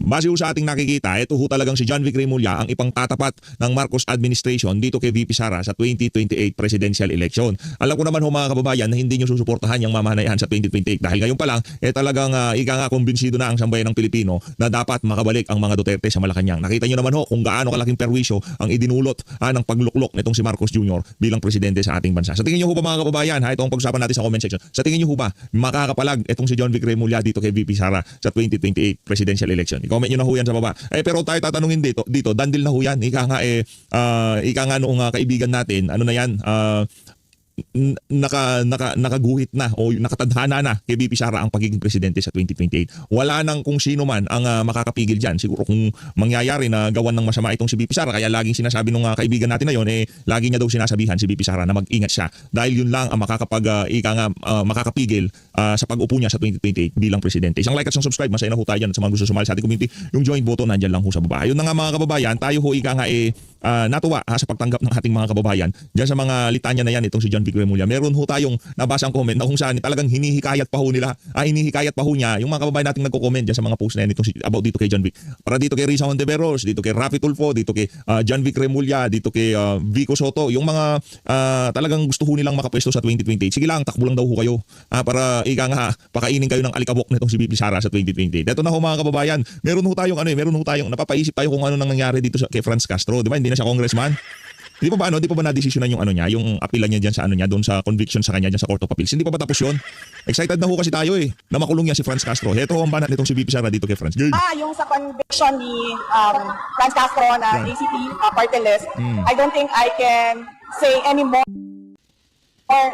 Base ho sa ating nakikita, ito ho talagang si John Vic Remulla ang ipangtatapat ng Marcos administration dito kay VP Sara sa 2028 presidential election. Alam ko naman ho mga kababayan na hindi nyo susuportahan yung mamahanayan sa 2028 dahil ngayon pa lang talagang ika nga kumbinsido na ang sambayan ng Pilipino na dapat makabalik ang mga Duterte sa Malacanang. Nakita nyo naman ho kung gaano kalaking perwisyo ang idinulot ng pagluklok nitong si Marcos Jr. bilang presidente sa ating bansa. Sa tingin nyo ho ba mga kababayan, ito ang pag-usapan natin sa comment section. Sa tingin nyo ho ba makakapalag itong si John Vic Remulla dito kay VP Sara sa 2028 presidential election? Comment nyo na ho yan sa baba. Pero tayo tatanungin dito, dandil na ho yan. Ika nga noong kaibigan natin, ano na yan, nakaguhit na o nakatadhana na kay VP Sara ang pagiging presidente sa 2028. Wala nang kung sino man ang makakapigil dyan. Siguro kung mangyayari na gawan ng masama itong si VP Sara, kaya laging sinasabi nung kaibigan natin na yun, lagi niya daw sinasabihan si VP Sara na mag-ingat siya dahil yun lang ang makakapigil sa pag-upo niya sa 2028 bilang presidente. Isang like at isang subscribe, masaya na ho tayo dyan at sa mga gusto sumali sa ating community, yung join button nandyan lang ho sa baba. Yun na nga mga kababayan, tayo ho natuwa sa pagtanggap ng ating mga kababayan dyan sa mga litanya na yan itong si John Vic Remulla. Meron ho tayong nabasang comment na kung saan talagang hinihikayat pa ho niya yung mga kababayan nating nagko-comment dyan sa mga post na yan about dito kay John Vic. Para dito kay Risa Hontiveros, dito kay Rafi Tulfo, dito kay John Vic Remulla, dito kay Vico Soto, yung mga talagang gusto ho nilang makapwesto sa 2028. Sige lang, takbo lang daw ho kayo para pakainin kayo ng alikabok nitong si VP Sara sa 2028. Ito na ho mga kababayan, meron ho tayong napapaisip tayo kung ano nang nangyari dito kay Franz Castro, di ba? Hindi na siya congressman. Di pa ba na-desisyonan yung yung apila niya diyan sa doon sa conviction sa kanya diyan sa Court of Appeals. Hindi pa tapos yun. Excited na ho kasi tayo na makulong yan si Franz Castro. Ito ho ang banat nitong si VP Sara dito kay Franz. Yung sa conviction ni Franz Castro na ACT party list, I don't think I can say any more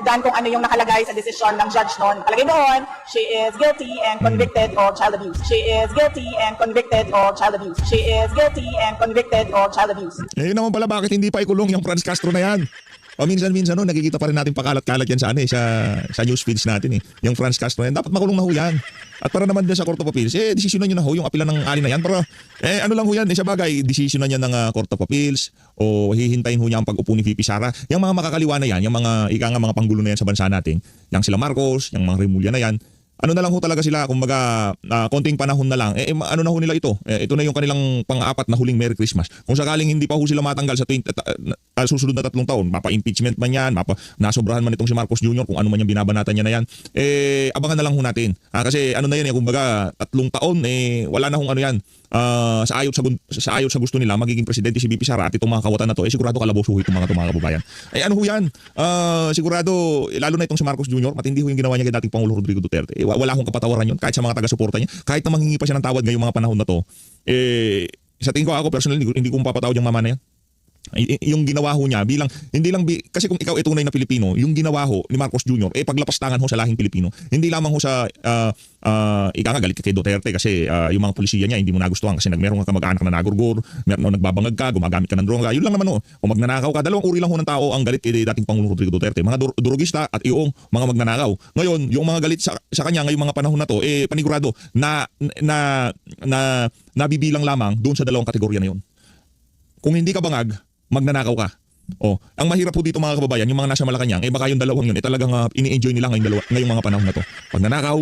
than kung ano yung nakalagay sa desisyon ng judge noon. Nakalagay doon, she is guilty and convicted of child abuse. She is guilty and convicted of child abuse. She is guilty and convicted of child abuse. Yun naman pala bakit hindi pa ikulong yung Franz Castro na yan. O minsan nakikita pa rin natin pakalat-kalat yan sa news feeds natin yung Franz Castro yan. Dapat makulong na ho yan. At para naman din sa Court of Appeals, desisyonan nyo na ho yung apila ng alin na yan. Pero ano lang ho yan, sa bagay, desisyonan niya ng Court of Appeals o hihintayin ho niya ang pag-upo ni VP Sara. Yung mga makakaliwa na yan, yung mga mga panggulo na yan sa bansa natin, yung sila Marcos, yung mga Remulla na yan, ano na lang ho talaga sila, kumbaga konting panahon na lang, ano na ho nila ito. Ito na yung kanilang pang-apat na huling Merry Christmas. Kung sakaling hindi pa ho sila matanggal sa susunod na 3 taon, mapa-impeachment man yan, nasobrahan man itong si Marcos Jr., kung ano man yung binabanatan niya na yan, abangan na lang ho natin. Kasi ano na yan, kumbaga 3 taon, wala na hong ano yan. Sa ayot sa gusto nila magiging presidente si VP Sara at itong mga kawatan na to, sigurado kalaboso ho itong mga kababayan. Ano ho yan? Sigurado, lalo na itong si Marcos Jr., matindi ho yung ginawa niya kay dating Pangulo Rodrigo Duterte. Wala akong kapatawaran yun kahit sa mga taga-suporta niya. Kahit na manghingi pa siya ng tawad ngayong mga panahon na to, sa tingin ko ako personally, hindi ko mapapatawad yung mama na yan. Yung ginawa ho niya hindi lang kasi kung ikaw tunay na Pilipino, yung ginawa ho ni Marcos Jr. paglapastangan ho sa lahing Pilipino. Hindi lamang ho sa galit ka kay Duterte kasi yung mga pulisiya niya hindi mo nagustuhan kasi meron ka kamag-anak na nagurgur, meron nagbabangag ka, gumagamit ka ng droga. Yun lang naman ho. Kung magnanakaw ka, dalawang uri lang ho ng tao ang galit kay dating Pangulong Rodrigo Duterte. Mga durugista at yung mga magnanakaw. Ngayon, yung mga galit sa kanya ngayong mga panahon na to, panigurado na nabibilang lamang doon sa dalawang kategorya na yun. Kung hindi ka bangag, magnanakaw ka. Ang mahirap po dito mga kababayan, yung mga nasa Malacanang, baka yung dalawang yun, talagang ini-enjoy nila ngayong mga panahon na to. Pagnanakaw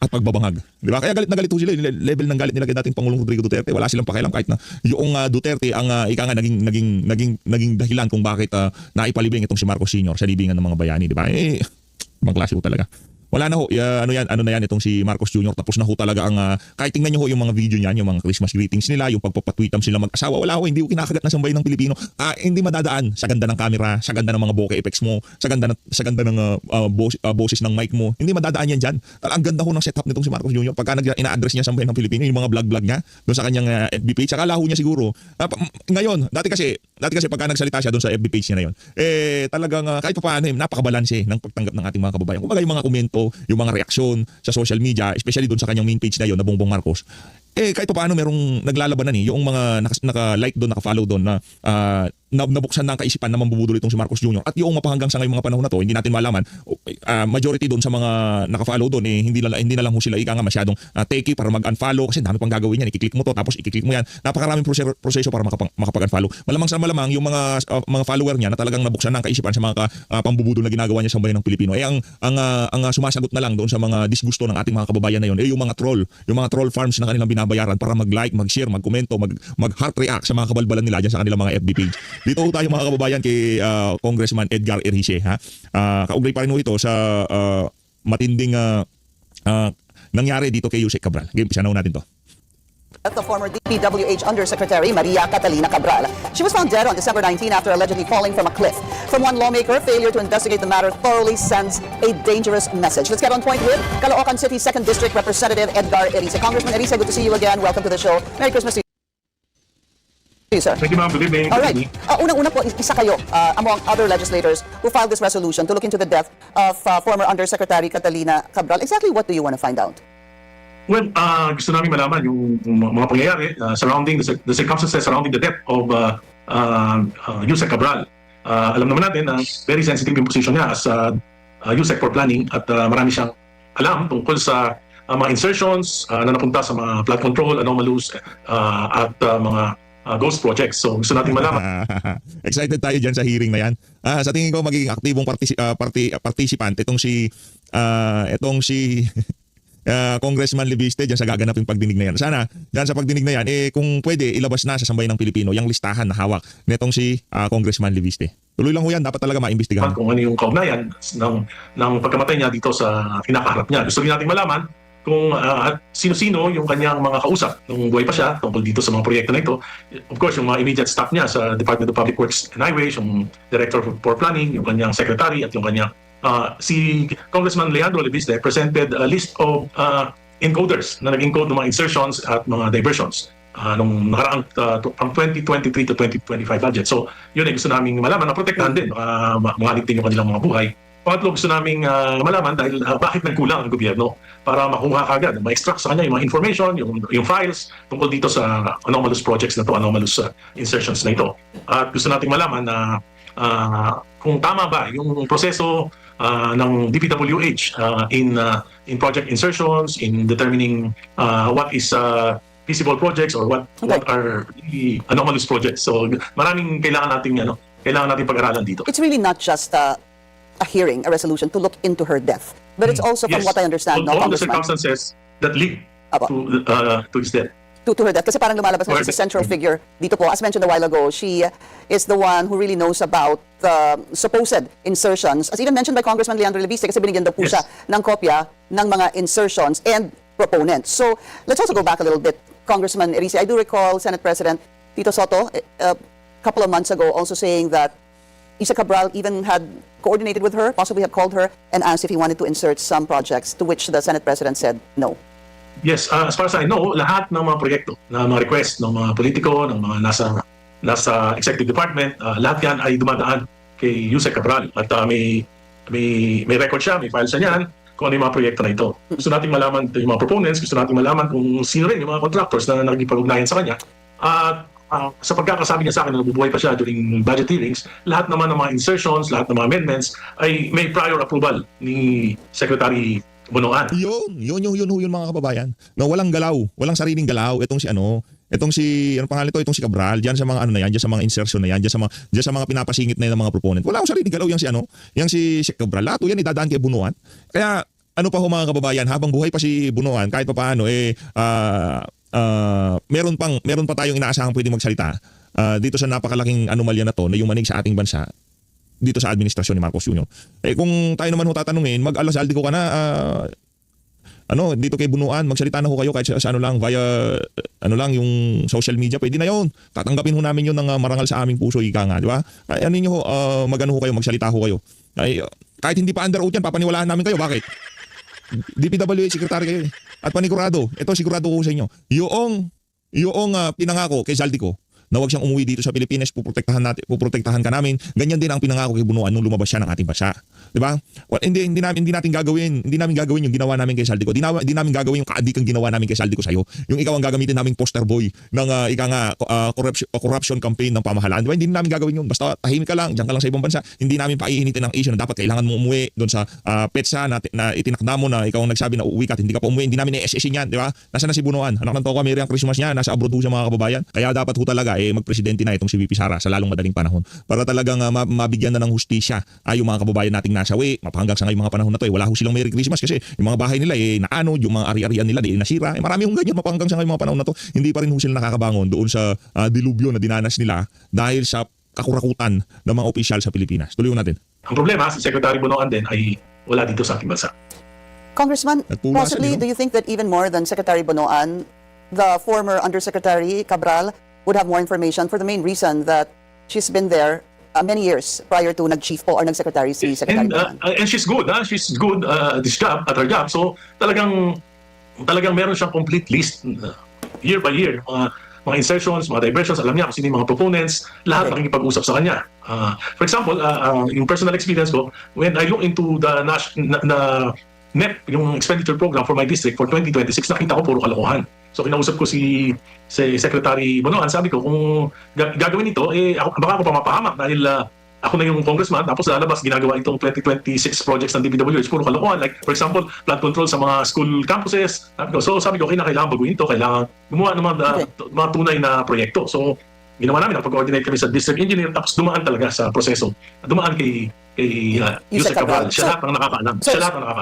at pagbabangag. Di ba? Kaya galit na galit po sila. Level ng galit nila kay dating Pangulong Rodrigo Duterte. Wala silang pakialam kahit na yung Duterte ang naging dahilan kung bakit naipalibing itong si Marcos Sr. sa libingan ng mga bayani. Di ba? Ibang klase po talaga. Wala na ho, ano na yan itong si Marcos Jr. Tapos na ho talaga ang, kahit tingnan nyo ho yung mga video niyan, yung mga Christmas greetings nila, yung pagpapatweetam sila mag-asawa, wala ho, hindi ho kinakagat ng sambayan ng Pilipino. Hindi madadaan sa ganda ng camera, sa ganda ng mga bokeh effects mo, sa ganda ng boses ng mic mo, hindi madadaan yan dyan. Ang ganda ho ng setup nitong si Marcos Jr. Pagka ina-address niya sambayan ng Pilipino, yung mga vlog niya, doon sa kanyang FB page, saka laho niya siguro. Ngayon, dati kasi pagka nagsalita siya doon sa FB page niya na yun, talagang kahit pa paano, napakabalanse ng pagtanggap ng ating mga kababayan. Kumbaga yung mga komento, yung mga reaksyon sa social media, especially doon sa kanyang main page na yun na Bongbong Marcos, kahit pa paano merong naglalabanan yung mga naka-like doon, naka-follow doon na nabuksan na ang kaisipan na mambubudol itong si Marcos Jr. At yung mapahanggang sa ngayong mga panahon na to, hindi natin malaman, majority doon sa mga naka-follow doon, hindi na lang ho sila ika nga masyadong takey para mag-unfollow kasi dami pang gagawin yan. I-click mo to, tapos i-click mo yan. Napakaraming proseso para makapag-unfollow. Malamang sa malamang yung mga follower niya na talagang nabuksan na ang kaisipan sa mga pambubudol na ginagawa niya sa bayan ng Pilipino. Ang sumasagot na lang doon sa mga disgusto ng ating mga kababayan na yun, yung mga troll farms na kanilang binabayaran para mag-like, mag-share, mag-komento, mag-heart react sa mga kabalbalan nila dyan sa kanilang mga FB page. Dito ho tayo mga kababayan kay Congressman Edgar Erhice. Kaugnay pa rin ho ito sa matinding nangyari dito kay Yusek Cabral. Game, umpisa na ho natin to. The former DPWH Undersecretary Maria Catalina Cabral. She was found dead on December 19 after allegedly falling from a cliff. From one lawmaker, failure to investigate the matter thoroughly sends a dangerous message. Let's get on point with Caloocan City 2nd District Representative Edgar Erice. Congressman Erice, good to see you again. Welcome to the show. Merry Christmas to you, sir. Thank you, ma'am. Good evening. All right. Unang-una po, isa kayo among other legislators who filed this resolution to look into the death of former Undersecretary Catalina Cabral. Exactly what do you want to find out? Well, gusto namin malaman yung mga pangyayari surrounding the circumstances surrounding the death of Yusek Cabral. Alam naman natin na very sensitive yung position niya as Yusek for planning at marami siyang alam tungkol sa mga insertions na napunta sa mga flood control, anomalous at mga ghost projects. So gusto natin malaman. Excited tayo dyan sa hearing na yan. Sa tingin ko magiging aktibong participant itong si Congressman Libiste dyan sa gaganaping pagdinig na yan. Sana dyan sa pagdinig na yan, kung pwede ilabas na sa sambayan ng Pilipino yung listahan na hawak nitong si Congressman Libiste. Tuloy lang ho yan, dapat talaga maimbestigahan. Kung ano yung kaugnayan ng pagkamatay niya dito sa kinakaharap niya. Gusto rin natin malaman kung sino-sino yung kanyang mga kausap nung buhay pa siya tungkol dito sa mga proyekto na ito. Of course, yung mga immediate staff niya sa Department of Public Works and Highways, yung Director for Planning, yung kanyang Secretary at yung kanyang si Congressman Leandro Libiste presented a list of encoders na nag-encode ng mga insertions at mga diversions nung nakaraang from 2023 to 2025 budget. So yun ay gusto namin malaman na protektahan din, mangalig din yung kanilang mga buhay. Pangatlo, gusto namin malaman dahil bakit nagkulang ang gobyerno para makuha kagad, ma-extract sa kanya yung mga information, yung files tungkol dito sa anomalous projects na to, anomalous insertions na ito. At gusto natin malaman na kung tama ba yung proseso ng DPWH in project insertions, in determining what is feasible projects or what are the anomalous projects. So maraming kailangan nating pag-aralan dito. It's really not just a hearing, a resolution to look into her death, but it's also, from Yes. what I understand, all the Congressman, circumstances that lead to his death. to her death. Kasi parang lumalabas na she's a central figure dito po. As mentioned a while ago, she is the one who really knows about supposed insertions. As even mentioned by Congressman Leandro Libiste, kasi binigyan daw po Yes. siya ng kopya ng mga insertions and proponents. So, let's also go back a little bit, Congressman Erice. I do recall Senate President Tito Soto a couple of months ago also saying that Isa Cabral even had coordinated with her, possibly had called her and asked if he wanted to insert some projects, to which the Senate President said no. Yes, as far as I know, lahat ng mga proyekto, na mga request ng mga politiko, ng mga nasa executive department, lahat yan ay dumadaan kay Yusek Cabral. At may record siya, may file siya niyan kung ano yung mga proyekto na ito. Gusto natin malaman yung mga proponents, gusto natin malaman kung sino rin yung mga contractors na nagipag-ugnayan sa kanya. At sa pagkakasabi niya sa akin na nabubuhay pa siya during budget hearings, lahat naman ng mga insertions, lahat ng mga amendments ay may prior approval ni Secretary Bunuan. Yun mga kababayan. No, walang galaw, walang sariling galaw itong si ano pangalan ito, itong si Cabral, diyan sa mga na yan, diyan sa mga insertion na yan, diyan sa mga pinapasingit na yan ng mga proponent. Wala akong sariling galaw yang si Cabral. Lahat yan idadaan kay Bunuan. Kaya ano pa ho mga kababayan, habang buhay pa si Bunuan, kahit pa paano meron pa tayong inaasahang pwedeng magsalita dito sa napakalaking anomalya na to na yung manig sa ating bansa dito sa administrasyon ni Marcos Jr. Kung tayo naman ho tatanungin, mag-alasal di ko ka na dito kay Bunuan, magsalita na ho kayo kahit sa ano lang via yung social media, pwede na yon. Tatanggapin ho namin yun ng marangal sa aming puso, ika nga, di ba? Ay, ano niyo ho, magano ho kayo, magsalita ho kayo. Ay, kahit hindi pa under oath yan, papaniwalaan namin kayo. Bakit? DPWH secretary kayo at panigurado. Ito sigurado ko sa inyo. Yung pinangako kay Zaldico na wag siyang umuwi dito sa Pilipinas, puprotektahan ka namin. Ganyan din ang pinangako kay Bunuan nung lumabas siya ng ating bansa. 'Di ba? Well, hindi namin gagawin yung ginawa namin kay Saldico. Hindi namin gagawin yung kaadikang ginawa namin kay Saldico sa'yo. Yung ikaw ang gagamitin naming poster boy ng corruption campaign ng pamahalaan. 'Di ba? Hindi namin gagawin yun. Basta tahimik ka lang, diyan ka lang sa ibang bansa. Hindi namin paiinitin ang issue na dapat kailangan mo umuwi doon sa petsa na itinakda mo na ikaw ang nagsabi na uuwi ka at hindi ka pa umuwi. Hindi namin i-SSin yan, 'di ba? Nasaan na si Bunuan? Anak ng Toka, may ang Christmas niya, nasa abroad ho siya mga kababayan. Kaya dapat ho talaga magpresidente na itong si VP Sara sa lalong madaling panahon para talagang mabigyan na ng hustisya yung mga kababayan nating nasa hanggang sa ngayong mga panahon na to wala ho silang Merry Christmas kasi yung mga bahay nila naanod, yung mga ari-arian nila nasira. Marami hong ganyan hanggang sa ngayong mga panahon na to. Hindi pa rin ho sila nakakabangon doon sa dilubyo na dinanas nila dahil sa kakurakutan ng mga opisyal sa Pilipinas. Tuloy natin. Ang problema, si Secretary Bonoan din ay wala dito sa ating bansa. Congressman, Nagpunasan, possibly, no? do you think that even more than Secretary Bonoan, the former Undersecretary Cabral would have more information for the main reason that she's been there many years prior to nag-chief po or nag-secretary si Secretary Bonoan? And she's good, she's good at her job. So talagang meron siyang complete list year by year. Mga insertions, mga diversions, alam niya kung sino yung mga proponents, lahat nakikipag-usap sa kanya. For example, yung personal experience ko, when I look into the NEP, yung expenditure program for my district for 2026, nakita ko puro kalokohan. So kinausap ko si Secretary Bonoan, sabi ko kung gagawin ito, baka ako pa mapahamak dahil ako na yung congressman, tapos lalabas ginagawa itong 2026 projects ng DPWH, puro kalokohan. Like for example, flood control sa mga school campuses. Sabi ko, kailangan baguhin ito, kailangan gumawa ng mga tunay na proyekto. So ginawa namin, nakapag-coordinate kami sa district engineer, tapos dumaan talaga sa proseso. Dumaan kay Yusek Cabral. Siya lahat ang nakakaalam.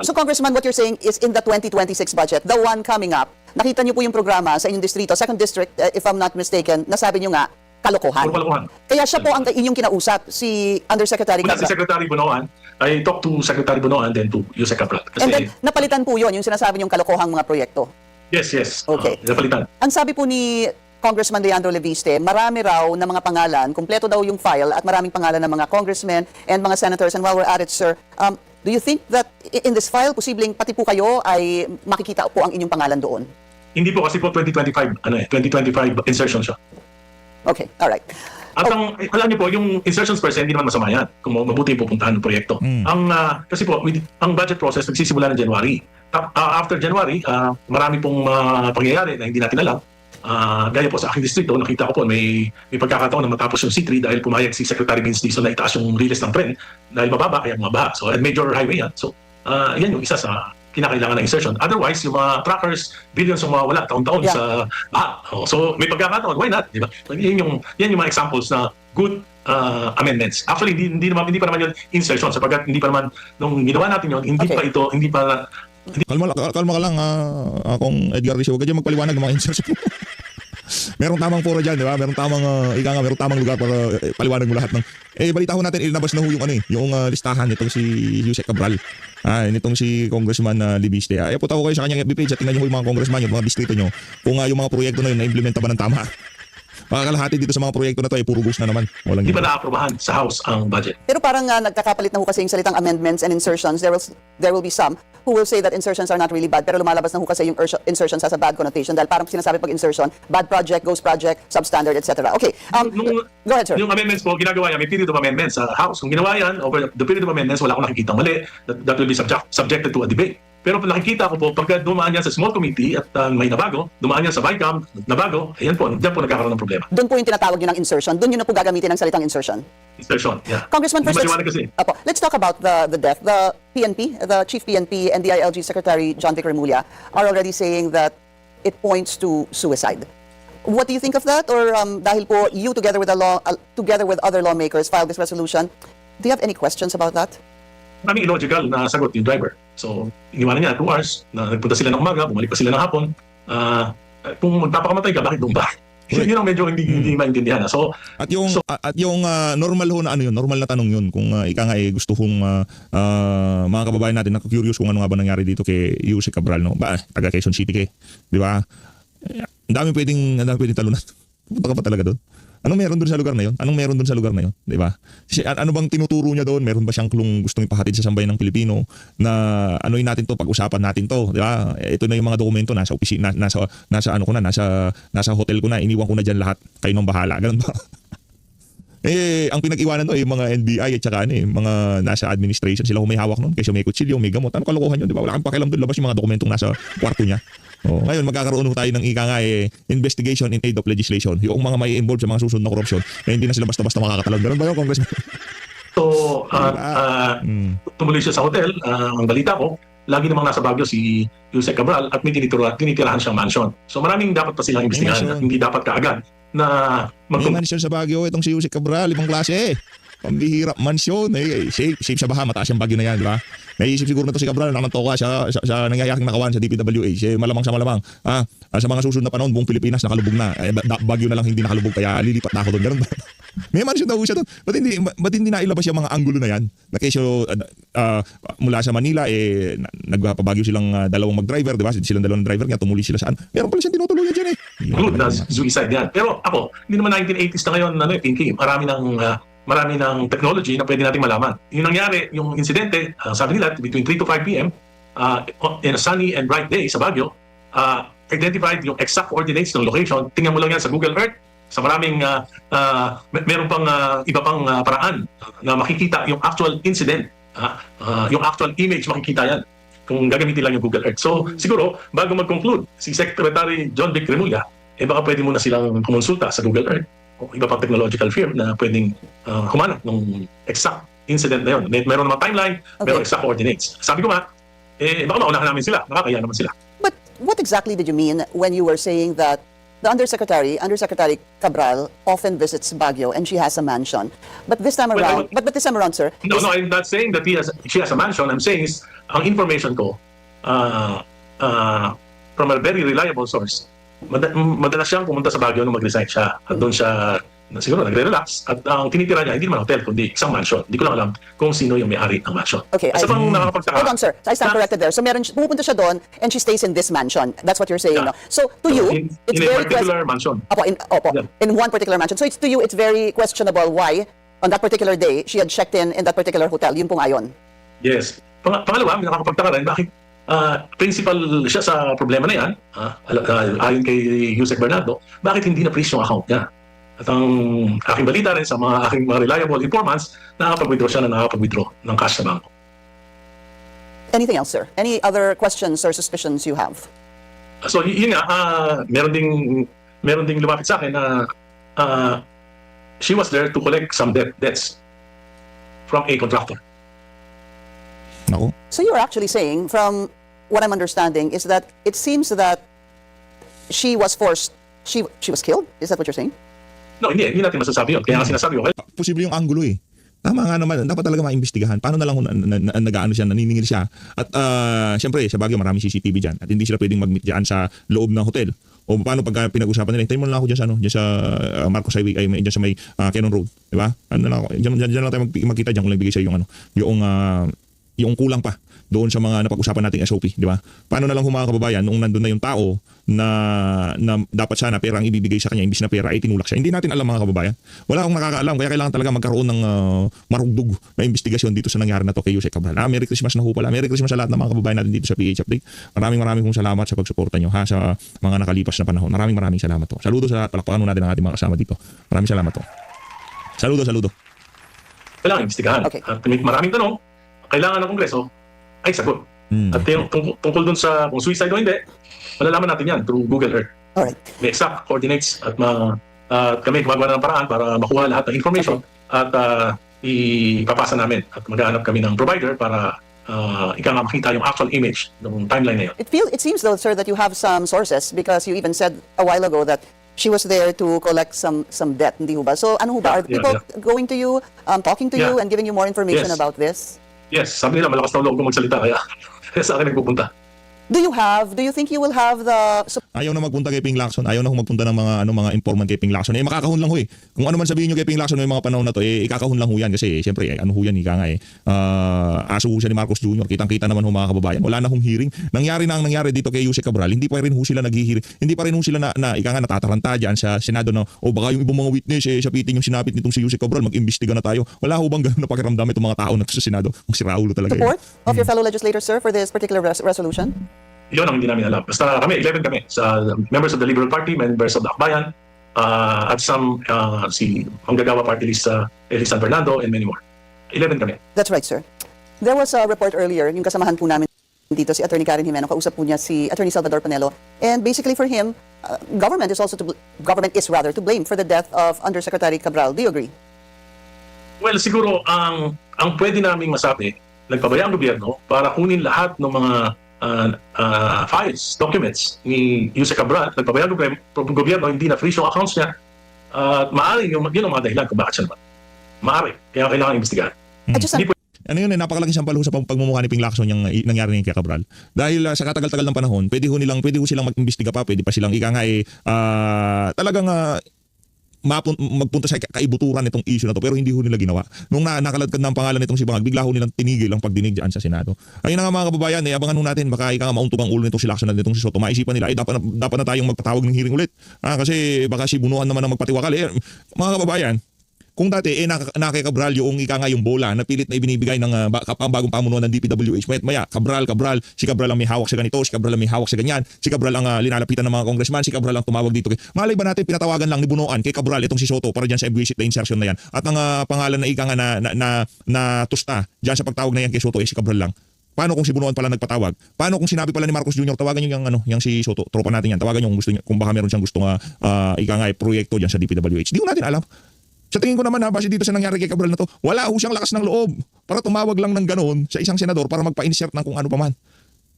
So Congressman, what you're saying is in the 2026 budget, the one coming up, nakita niyo po yung programa sa inyong distrito, 2nd District, if I'm not mistaken, nasabi niyo nga, kalokohan. Puro kalokohan. Kaya siya po ang inyong kinausap, si Undersecretary Mula si Cabral. Secretary Bonoan, I talked to Secretary Bonoan then to Yusek Cabral. And then, napalitan po yun, yung sinasabi niyong kalokohang mga proyekto. Yes. Okay. Napalitan. Ang sabi po ni Congressman Leandro Leviste, marami raw na mga pangalan, kumpleto daw yung file at maraming pangalan ng mga congressmen and mga senators. And while we're at it, sir, do you think that in this file, posibleng pati po kayo ay makikita po ang inyong pangalan doon? Hindi po kasi po 2025 insertion siya. Okay, alright. At alam niyo po, yung insertions per se, hindi naman masama yan kung mabuti yung pupuntahan ng proyekto. Kasi po, ang budget process nagsisimula ng January. After January, marami pong pangyayari na hindi natin alam. Gaya po sa aking distrito, nakita ko po may pagkakataon na matapos yung C3 dahil pumayag si Secretary Vince Dizon na itaas yung release ng tren dahil mababa kaya mabaha. So, major highway yan. So, yan yung isa sa kinakailangan na insertion. Otherwise, yung mga trackers, billions yung mawawala taon-taon sa baha. So, may pagkakataon, why not? Diba? Yan yung mga examples na good amendments. Actually, hindi pa naman yun insertion sapagkat hindi pa naman nung ginawa natin yun, hindi pa Kalma ka lang, akong Edgar Rizzo. Huwag ka dyan magpaliwanag ng mga insertion. Merong tamang fora dyan, di ba? Merong tamang lugar para paliwanag mo lahat ng... balita ho natin, ilinabas na ho yung listahan nitong si Yusek Cabral. Nitong si Congressman Libiste. Punta ko kayo sa kanyang FB page at tingnan nyo yung mga congressman, yung mga distrito nyo. Kung yung mga proyekto na yun, na-implementa ba ng tama. Pakakalahati dito sa mga proyekto na to ay puro gus na naman. Hindi pa na-aprobahan sa House ang budget. Pero parang nagkakapalit na ho kasi yung salitang amendments and insertions. There will be some who will say that insertions are not really bad, pero lumalabas na ho kasi yung insertions has a bad connotation dahil parang sinasabi pag insertion, bad project, ghost project, substandard, etc. Okay, go ahead, sir. Yung amendments po, ginagawa yan, may period of amendments sa House. Kung ginawa yan, over the period of amendments, wala akong nakikita mali, that will be subjected to a debate. Pero nakikita ko po, pagka dumaan yan sa small committee at may nabago, dumaan yan sa BICAM, nabago, ayan po, dyan po nagkakaroon ng problema. Doon po yung tinatawag nyo ng insertion. Doon yun na po gagamitin ng salitang insertion. Insertion, yeah. Congressman, first, let's talk about the death. The PNP, the Chief PNP and the DILG Secretary John Vic Remulla are already saying that it points to suicide. What do you think of that? Or dahil po you together with other lawmakers filed this resolution, do you have any questions about that? Maraming illogical na sagot yung driver. So, iniwanan niya 2 hours, na nagpunta sila ng umaga, bumalik pa sila ng hapon. Kung magpapakamatay ka, bakit doon ba? Yun ang medyo hindi maintindihan. So, At yung normal ho na normal na tanong yun kung ika nga gusto kong mga kababayan natin na curious kung ano nga ba nangyari dito kay Yusek Cabral, no? Taga Quezon City di ba? Ang dami pwedeng talunan. Punta ka pa talaga doon. Anong meron doon sa lugar na 'yon? Anong meron doon sa lugar na 'yon, 'di ba? Ano bang tinuturo niya doon? Meron ba siyang klung gustong ipahatid sa sambayan ng Pilipino na ano'y natin 'to, pag-usapan natin 'to, 'di ba? Ito na yung mga dokumento nasa opisina, nasa ano ko na, nasa hotel ko na, iniwan ko na diyan lahat. Kayo nang bahala. Ganun ba? Ang pinag-iwanan doon yung mga NBI at saka mga nasa administration, sila may hawak noon kasi may kutsilyo, may gamot. Ano kalokohan yun, 'di ba? Wala kang pakialam doon, labas yung mga dokumentong nasa kwarto niya. Ngayon magkakaroon tayo ng investigation in aid of legislation. Yung mga may involved sa mga susunod na korupsyon, hindi na sila basta-basta makakatalon. Ganun ba yun, Congressman? So, tumuloy siya sa hotel. Ang balita ko, lagi namang nasa Baguio si Yusek Cabral at may tinitirahan siyang mansion. So maraming dapat pa silang imbestigahan at hindi dapat kaagad na May mansion sa Baguio itong si Yusek Cabral, ibang klase. Pambihira mansion, safe sa baha, mataas yung Baguio na yan, di ba? Naisip siguro na to si Cabral, nakantoka sa nangyayaring nakawan sa DPWH, malamang sa malamang. Sa mga susunod na panahon, buong Pilipinas nakalubog na. Baguio na lang hindi nakalubog, kaya lilipat na ako doon. Ganun ba? May mansion daw siya doon. Ba't hindi nailabas yung mga anggulo na yan? Na kesyo mula sa Manila, nagpapabagyo silang dalawang mag-driver, di ba? Silang dalawang driver, kaya tumuli sila saan. Meron pala siyang tinutuluyan dyan good na suicide yan. Pero ako, hindi naman 1980s na ngayon, Pinky, marami ng technology na pwede nating malaman. Yung nangyari, yung insidente, sabi nila, between 3 to 5 p.m., in a sunny and bright day sa Baguio, identified yung exact coordinates ng location. Tingnan mo lang yan sa Google Earth. Sa maraming, meron pang iba pang paraan na makikita yung actual incident. Yung actual image, makikita yan kung gagamitin lang yung Google Earth. So, siguro, bago mag-conclude, si Secretary John Vic Remulla, baka pwede muna silang kumonsulta sa Google Earth o iba pang technological firm na pwedeng humanap ng exact incident na yun. Meron naman timeline, meron exact coordinates. Sabi ko nga, baka maunahan namin sila, nakakaya naman sila. But what exactly did you mean when you were saying that the Undersecretary Cabral, often visits Baguio and she has a mansion? But this time around, but this time around, sir. No, I'm not saying that she has a mansion. I'm saying is, ang information ko from a very reliable source, madalas siyang pumunta sa Baguio nung mag-resign siya. At doon siya siguro nagre-relax. At ang tinitira niya, hindi naman hotel, kundi isang mansion. Hindi ko lang alam kung sino yung may-ari ng mansion. Okay. Pang nakakapagtaka. Hold on, sir. I stand corrected there. So pupunta siya doon and she stays in this mansion. That's what you're saying, no? So to you, it's in a very particular mansion. In one particular mansion. So to you, it's very questionable why on that particular day she had checked in that particular hotel. Yun pong ayon. Yes. Pangalawa, may nakakapagtaka rin, bakit principal siya sa problema na yan, ayon kay Yusek Bernardo, bakit hindi na-freeze yung account niya? At ang aking balita rin sa mga aking mga reliable informants, nakakapag-withdraw siya na nakakapag-withdraw ng cash sa bangko. Anything else, sir? Any other questions or suspicions you have? So yun nga, meron ding lumapit sa akin na she was there to collect some debts from a contractor. Nako. So you're actually saying, from what I'm understanding, is that it seems that she was forced, she was killed? Is that what you're saying? No, hindi natin masasabi yun. Kaya nga sinasabi ko, Posible yung anggulo Tama nga naman, dapat talaga maimbestigahan. Paano na lang kung nag-aano siya, naniningil siya. At siyempre, sa Baguio maraming CCTV dyan. At hindi sila pwedeng mag-meet dyan sa loob ng hotel. O paano pag pinag-usapan nila, hintayin mo lang ako dyan sa Marcos Highway, dyan sa may Quezon Road. Diba? Ano lang ako, dyan lang tayo magkita dyan kung lang bigay sa yung kulang pa doon sa mga napag-usapan nating SOP, di ba? Paano na lang mga kababayan nung nandun na yung tao na dapat sana pera ang ibibigay sa kanya, imbis na pera ay tinulak siya. Hindi natin alam mga kababayan. Wala akong nakakaalam, kaya kailangan talaga magkaroon ng marugdog na investigasyon dito sa nangyari na to kay Yusek Cabral. Merry Christmas na ho pala. Merry Christmas sa lahat ng mga kababayan natin dito sa PH Update. Maraming kong salamat sa pagsuporta nyo sa mga nakalipas na panahon. Maraming salamat to. Saludo sa lahat. Palakpakan natin ang ating mga kasama dito. Maraming salamat to. Saludo. kailangan imbestigahan. Okay. At may maraming tanong, kailangan ng Kongreso ay sagot. At yung tungkol dun sa kung suicide o hindi, malalaman natin yan through Google Earth. Alright. May exact coordinates at kami gumagawa ng paraan para makuha lahat ng information at ipapasa namin at maghahanap kami ng provider para makita yung actual image ng timeline na yun. It seems though, sir, that you have some sources because you even said a while ago that she was there to collect some debt, hindi ho ba? So ano ho ba? Are people going to you, talking to you and giving you more information about this? Yes, sabi nila malakas na loob ko magsalita kaya sa akin nagpupunta. Do you think you will have the Ayaw na magpunta kay Ping Lacson, ayaw na magpunta ng mga informant kay Ping Lacson. Makakahon lang ho eh. Kung ano man sabihin niyo kay Ping Lacson may mga panahon na to, ikakahon lang ho yan kasi siyempre ho yan ika nga aso ho siya ni Marcos Jr. Kitang-kita naman ho mga kababayan. Wala na hong hearing. Nangyari na ang nangyari dito kay Yusek Cabral. Hindi pa rin ho sila naghihiring. Hindi pa rin ho sila na ika nga natataranta diyan sa Senado na baka yung ibang mga witness sapitin yung sinapit nitong si Yusek Cabral, mag-imbestiga na tayo. Wala ho bang ganun na pakiramdam itong mga tao na sa Senado? Ang siraulo talaga. Support of your fellow legislators, sir, for this particular resolution? Yun ang hindi namin alam. Basta kami, 11 kami, sa members of the Liberal Party, members of the Akbayan, at some si Manggagawa Party List Eli San Fernando and many more. 11 kami. That's right, sir. There was a report earlier, yung kasamahan po namin dito si Attorney Karen Jimeno, kausap po niya si Attorney Salvador Panelo, and basically for him, government is rather to blame for the death of Undersecretary Cabral. Do you agree? Well, siguro ang pwede naming masabi, nagpabaya ang gobyerno para kunin lahat ng mga files, documents ni Yusek Cabral. Nagpabaya ang gobyerno, hindi na freeze yung accounts niya. Maaaring yun ang mga dahilan kung bakit siya naman. Maaari. Kaya kailangan imbestigahan. I just Hindi Ano yun napakalaking sampal ho sa pagmumukha ni Ping Lacson yung nangyari ng kay Cabral. Dahil sa katagal-tagal ng panahon, pwede ho silang mag-imbestiga pa, pwede pa silang ika nga talagang magpunta sa kaibuturan nitong issue na to, pero hindi ho nila ginawa. Nung nakaladkad ng pangalan nitong si Bangag, bigla ho nilang tinigil ang pagdinig diyan sa Senado. Ayun na nga mga kababayan, abangan ho natin baka ika nga mauntog ang ulo nitong si Lacson at nitong si Soto. Maisipan nila dapat na tayong magpatawag ng hearing ulit. Kasi baka si bunuan naman ang magpatiwakal. Mga kababayan, kung dati nakay Cabral yung ika nga yung bola na pilit na ibinibigay ng ang bagong pamunuan ng DPWH, maya Cabral, si Cabral ang may hawak sa ganito, si Cabral ang may hawak sa ganyan, si Cabral ang linalapitan ng mga congressman, si Cabral ang tumawag dito. Malay ba natin pinatawagan lang ni Bunuan kay Cabral itong si Soto para diyan sa implicit na insertion na yan. At ang pangalan na ika nga na tusta diyan sa pagtawag na yan kay Soto si Cabral lang. Paano kung si Bunuan pala nagpatawag? Paano kung sinabi pala ni Marcos Jr. tawagan niyo yung si Soto, tropa natin yan. Tawagan niyo kung gusto niya, kung baka meron siyang gustong ika nga proyekto diyan sa DPWH. Di ko natin alam. Sa tingin ko naman base dito sa nangyari kay Cabral na to, wala ho siyang lakas ng loob para tumawag lang ng ganoon sa isang senador para magpa-insert ng kung ano pa man.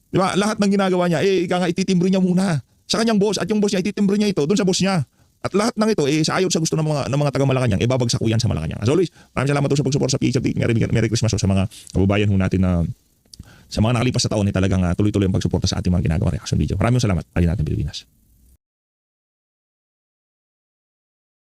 Di ba? Lahat ng ginagawa niya, ika nga ititimbre niya muna sa kanyang boss at yung boss niya ititimbre niya ito doon sa boss niya. At lahat ng ito, sa ayon sa gusto ng mga taga Malacanang, babagsak ko yan sa Malacanang. As always, maraming salamat sa pag-support sa PHFT. Merry Christmas sa mga kababayan ho natin na sa mga nakalipas na taon talagang tuloy-tuloy ang pagsuporta sa ating mga ginagawa reaction video. Maraming salamat. Alin natin Pilipinas.